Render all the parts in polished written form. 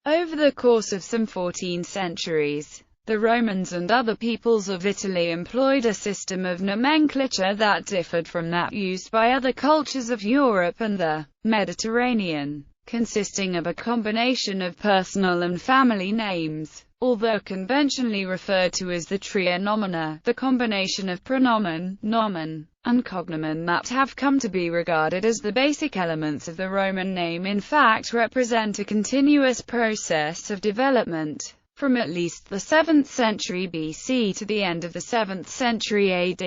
Over the course of some 14 centuries, the Romans and other peoples of Italy employed a system of nomenclature that differed from that used by other cultures of Europe and the Mediterranean, consisting of a combination of personal and family names. Although conventionally referred to as the tria nomina, the combination of pronomen, nomen, and cognomen that have come to be regarded as the basic elements of the Roman name in fact represent a continuous process of development. From at least the 7th century BC to the end of the 7th century AD,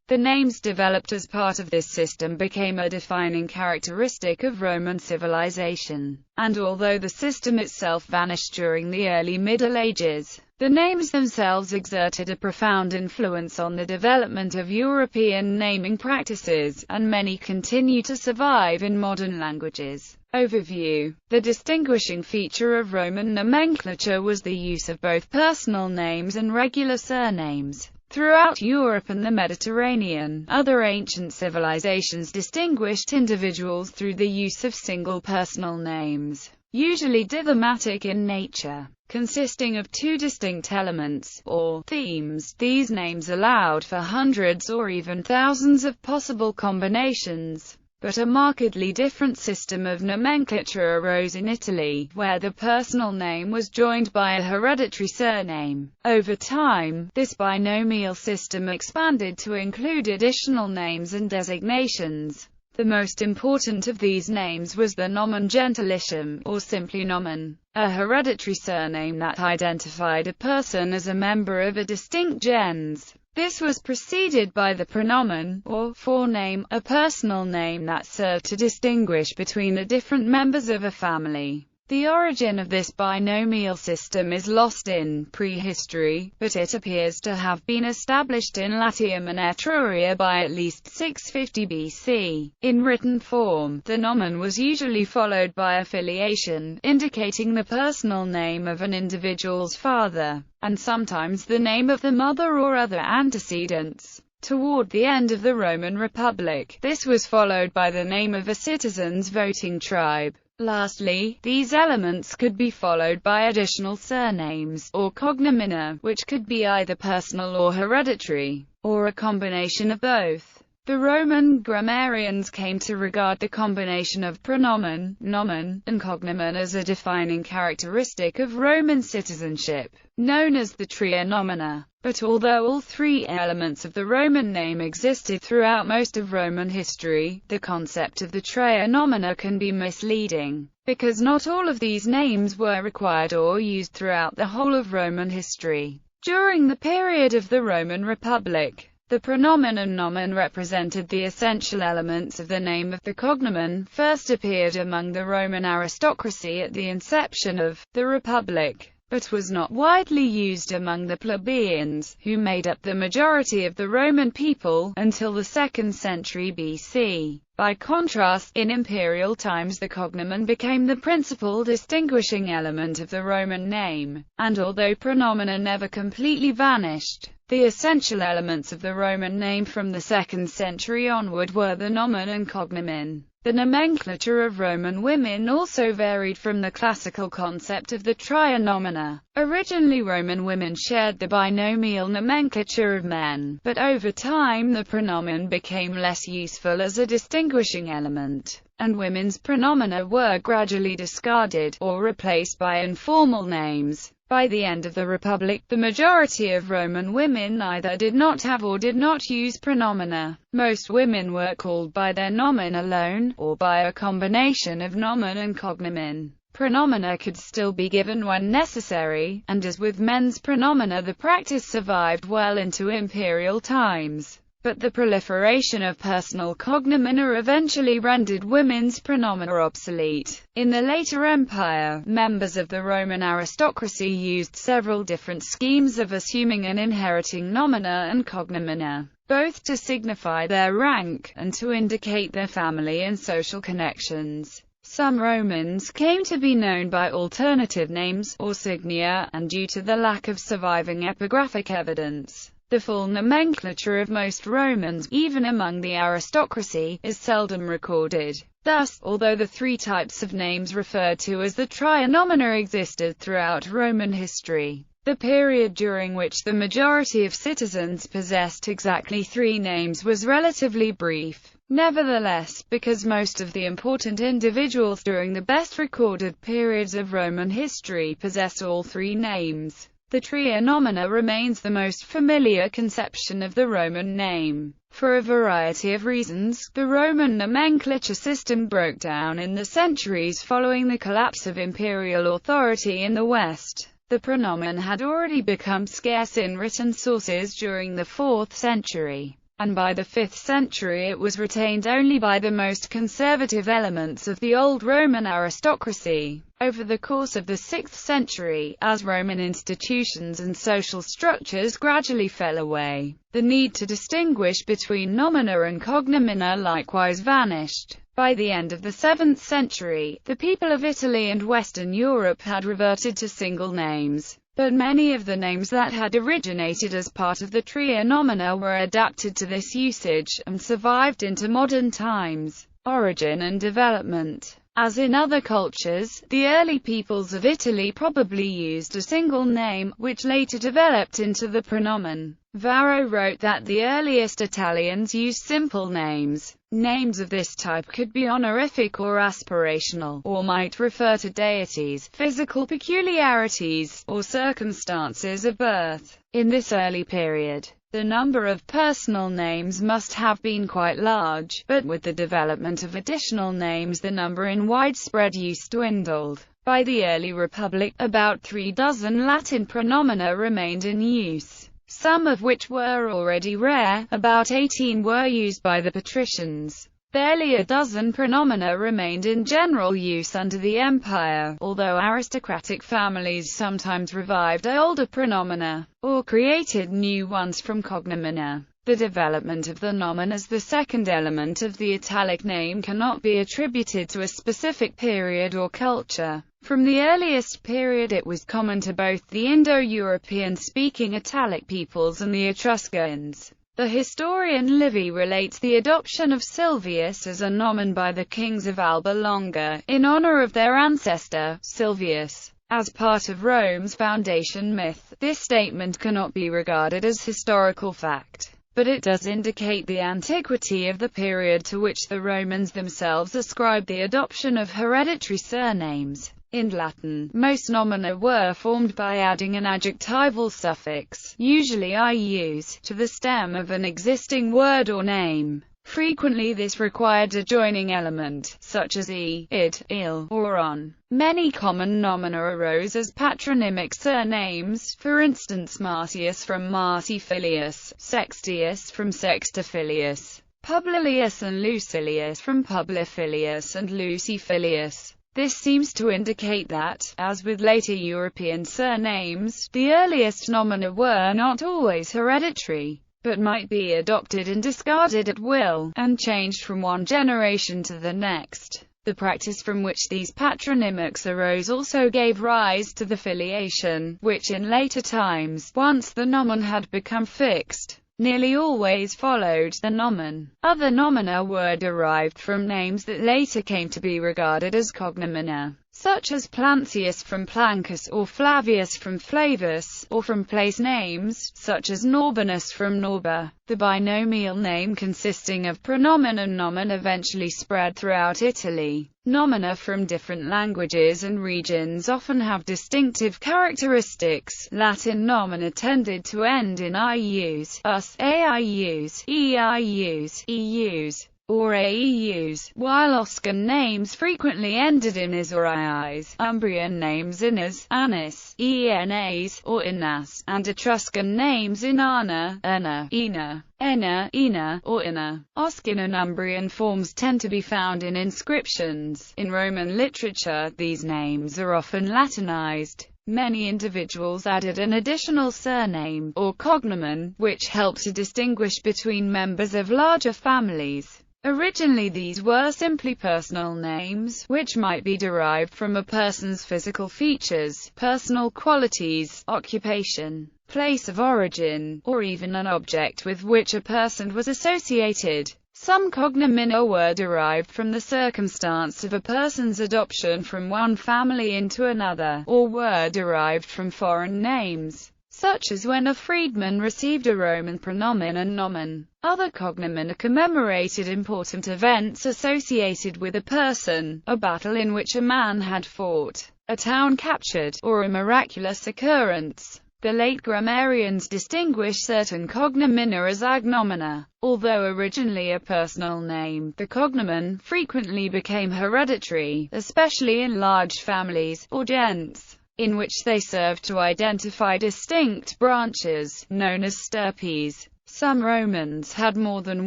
the names developed as part of this system became a defining characteristic of Roman civilization. And although the system itself vanished during the early Middle Ages, the names themselves exerted a profound influence on the development of European naming practices, and many continue to survive in modern languages. Overview. The distinguishing feature of Roman nomenclature was the use of both personal names and regular surnames. Throughout Europe and the Mediterranean, other ancient civilizations distinguished individuals through the use of single personal names, usually diathymatic in nature, consisting of two distinct elements, or themes. These names allowed for hundreds or even thousands of possible combinations. But a markedly different system of nomenclature arose in Italy, where the personal name was joined by a hereditary surname. Over time, this binomial system expanded to include additional names and designations. The most important of these names was the nomen gentilicium, or simply nomen, a hereditary surname that identified a person as a member of a distinct gens. This was preceded by the pronomen, or forename, a personal name that served to distinguish between the different members of a family. The origin of this binomial system is lost in prehistory, but it appears to have been established in Latium and Etruria by at least 650 BC. In written form, the nomen was usually followed by a filiation, indicating the personal name of an individual's father, and sometimes the name of the mother or other antecedents. Toward the end of the Roman Republic, this was followed by the name of a citizen's voting tribe. Lastly, these elements could be followed by additional surnames, or cognomina, which could be either personal or hereditary, or a combination of both. The Roman grammarians came to regard the combination of pronomen, nomen, and cognomen as a defining characteristic of Roman citizenship, known as the tria nomina. But although all three elements of the Roman name existed throughout most of Roman history, the concept of the tria nomina can be misleading, because not all of these names were required or used throughout the whole of Roman history. During the period of the Roman Republic, the pronomen and nomen represented the essential elements of the name. Of the cognomen first appeared among the Roman aristocracy at the inception of the Republic, but was not widely used among the plebeians, who made up the majority of the Roman people, until the 2nd century BC. By contrast, in imperial times the cognomen became the principal distinguishing element of the Roman name, and although pronomina never completely vanished, the essential elements of the Roman name from the 2nd century onward were the nomen and cognomen. The nomenclature of Roman women also varied from the classical concept of the tria nomina. Originally Roman women shared the binomial nomenclature of men, but over time the pronomen became less useful as a distinguishing element, and women's pronomina were gradually discarded, or replaced by informal names. By the end of the Republic, the majority of Roman women either did not have or did not use pronomina. Most women were called by their nomen alone, or by a combination of nomen and cognomen. Pronomina could still be given when necessary, and as with men's pronomina the practice survived well into imperial times. But the proliferation of personal cognomina eventually rendered women's pronomina obsolete. In the later empire, members of the Roman aristocracy used several different schemes of assuming and inheriting nomina and cognomina, both to signify their rank, and to indicate their family and social connections. Some Romans came to be known by alternative names, or signia, and due to the lack of surviving epigraphic evidence, The full nomenclature of most Romans, even among the aristocracy, is seldom recorded. Thus, although the three types of names referred to as the trinomina existed throughout Roman history, the period during which the majority of citizens possessed exactly three names was relatively brief. Nevertheless, because most of the important individuals during the best recorded periods of Roman history possessed all three names, the trinomina remains the most familiar conception of the Roman name. For a variety of reasons, the Roman nomenclature system broke down in the centuries following the collapse of imperial authority in the West. The pronomen had already become scarce in written sources during the 4th century, and by the 5th century it was retained only by the most conservative elements of the old Roman aristocracy. Over the course of the 6th century, as Roman institutions and social structures gradually fell away, the need to distinguish between nomina and cognomina likewise vanished. By the end of the 7th century, the people of Italy and Western Europe had reverted to single names, but many of the names that had originated as part of the trinomina were adapted to this usage, and survived into modern times. Origin and development. As in other cultures, the early peoples of Italy probably used a single name, which later developed into the pronomen. Varro wrote that the earliest Italians used simple names. Names of this type could be honorific or aspirational, or might refer to deities, physical peculiarities, or circumstances of birth. In this early period, the number of personal names must have been quite large, but with the development of additional names the number in widespread use dwindled. By the early Republic, about 36 Latin pronomina remained in use, some of which were already rare. About 18 were used by the patricians. Barely a dozen pronomina remained in general use under the empire, although aristocratic families sometimes revived older pronomina, or created new ones from cognomina. The development of the nomen as the second element of the italic name cannot be attributed to a specific period or culture. From the earliest period it was common to both the Indo-European speaking Italic peoples and the Etruscans. The historian Livy relates the adoption of Silvius as a nomen by the kings of Alba Longa, in honor of their ancestor, Silvius, as part of Rome's foundation myth. This statement cannot be regarded as historical fact, but it does indicate the antiquity of the period to which the Romans themselves ascribed the adoption of hereditary surnames. In Latin, most nomina were formed by adding an adjectival suffix, usually ius, to the stem of an existing word or name. Frequently this required a joining element, such as e, id, il, or on. Many common nomina arose as patronymic surnames, for instance Martius from Martifilius, Sextius from Sextifilius, Publilius and Lucilius from Publifilius and Lucifilius. This seems to indicate that, as with later European surnames, the earliest nomina were not always hereditary, but might be adopted and discarded at will, and changed from one generation to the next. The practice from which these patronymics arose also gave rise to the filiation, which in later times, once the nomen had become fixed, nearly always followed the nomen. Other nomina were derived from names that later came to be regarded as cognomina, such as Plancius from Plancus or Flavius from Flavus, or from place names, such as Norbanus from Norba. The binomial name consisting of pronomen and nomen eventually spread throughout Italy. Nomina from different languages and regions often have distinctive characteristics. Latin nomina tended to end in ius, us, aius, eius, eus, or aeus, while Oscan names frequently ended in is or iis, Umbrian names in as, anis, enas, or inas, and Etruscan names in ana, ena, ena, or ina. Oscan and Umbrian forms tend to be found in inscriptions. In Roman literature, these names are often Latinized. Many individuals added an additional surname, or cognomen, which helped to distinguish between members of larger families. Originally these were simply personal names, which might be derived from a person's physical features, personal qualities, occupation, place of origin, or even an object with which a person was associated. Some cognomina were derived from the circumstance of a person's adoption from one family into another, or were derived from foreign names, such as when a freedman received a Roman praenomen and nomen. Other cognomina commemorated important events associated with a person, a battle in which a man had fought, a town captured, or a miraculous occurrence. The late grammarians distinguished certain cognomina as agnomina. Although originally a personal name, the cognomen frequently became hereditary, especially in large families, or gens, in which they served to identify distinct branches, known as stirpes. Some Romans had more than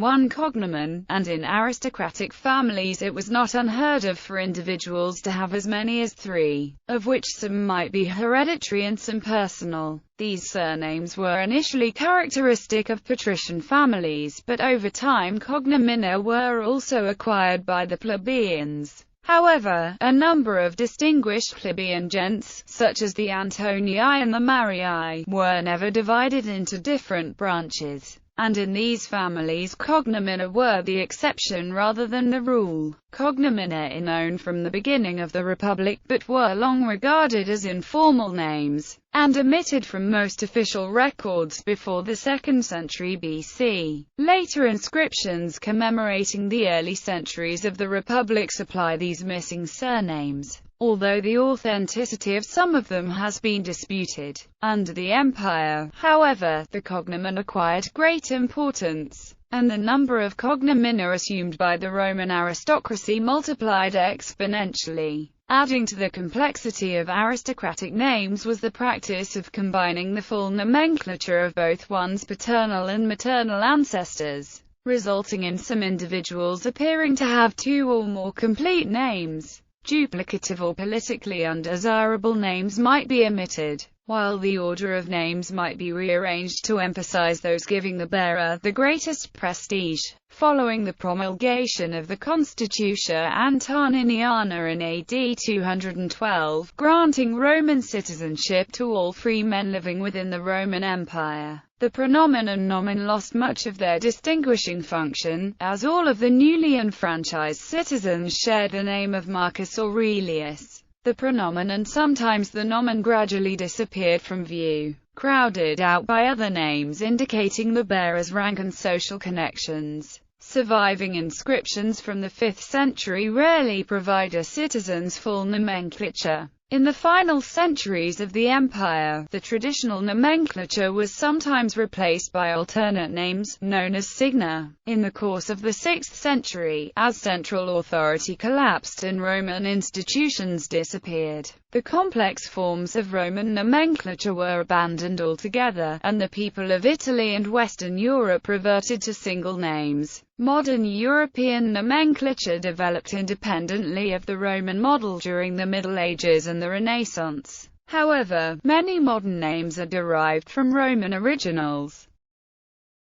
one cognomen, and in aristocratic families it was not unheard of for individuals to have as many as 3, of which some might be hereditary and some personal. These surnames were initially characteristic of patrician families, but over time cognomina were also acquired by the plebeians. However, a number of distinguished plebeian gentes, such as the Antonii and the Marii, were never divided into different branches, and in these families cognomina were the exception rather than the rule. Cognomina are known from the beginning of the Republic, but were long regarded as informal names, and omitted from most official records before the 2nd century BC. Later inscriptions commemorating the early centuries of the Republic supply these missing surnames, although the authenticity of some of them has been disputed. Under the Empire, however, the cognomen acquired great importance, and the number of cognomina assumed by the Roman aristocracy multiplied exponentially. Adding to the complexity of aristocratic names was the practice of combining the full nomenclature of both one's paternal and maternal ancestors, resulting in some individuals appearing to have 2 or more complete names. Duplicative or politically undesirable names might be omitted, while the order of names might be rearranged to emphasize those giving the bearer the greatest prestige. Following the promulgation of the Constitutia Antoniniana in AD 212, granting Roman citizenship to all free men living within the Roman Empire, the praenomen and nomen lost much of their distinguishing function, as all of the newly enfranchised citizens shared the name of Marcus Aurelius. The praenomen and sometimes the nomen gradually disappeared from view, crowded out by other names indicating the bearer's rank and social connections. Surviving inscriptions from the 5th century rarely provide a citizen's full nomenclature. In the final centuries of the empire, the traditional nomenclature was sometimes replaced by alternate names, known as signa. In the course of the 6th century, as central authority collapsed and Roman institutions disappeared, the complex forms of Roman nomenclature were abandoned altogether, and the people of Italy and Western Europe reverted to single names. Modern European nomenclature developed independently of the Roman model during the Middle Ages and the Renaissance. However, many modern names are derived from Roman originals.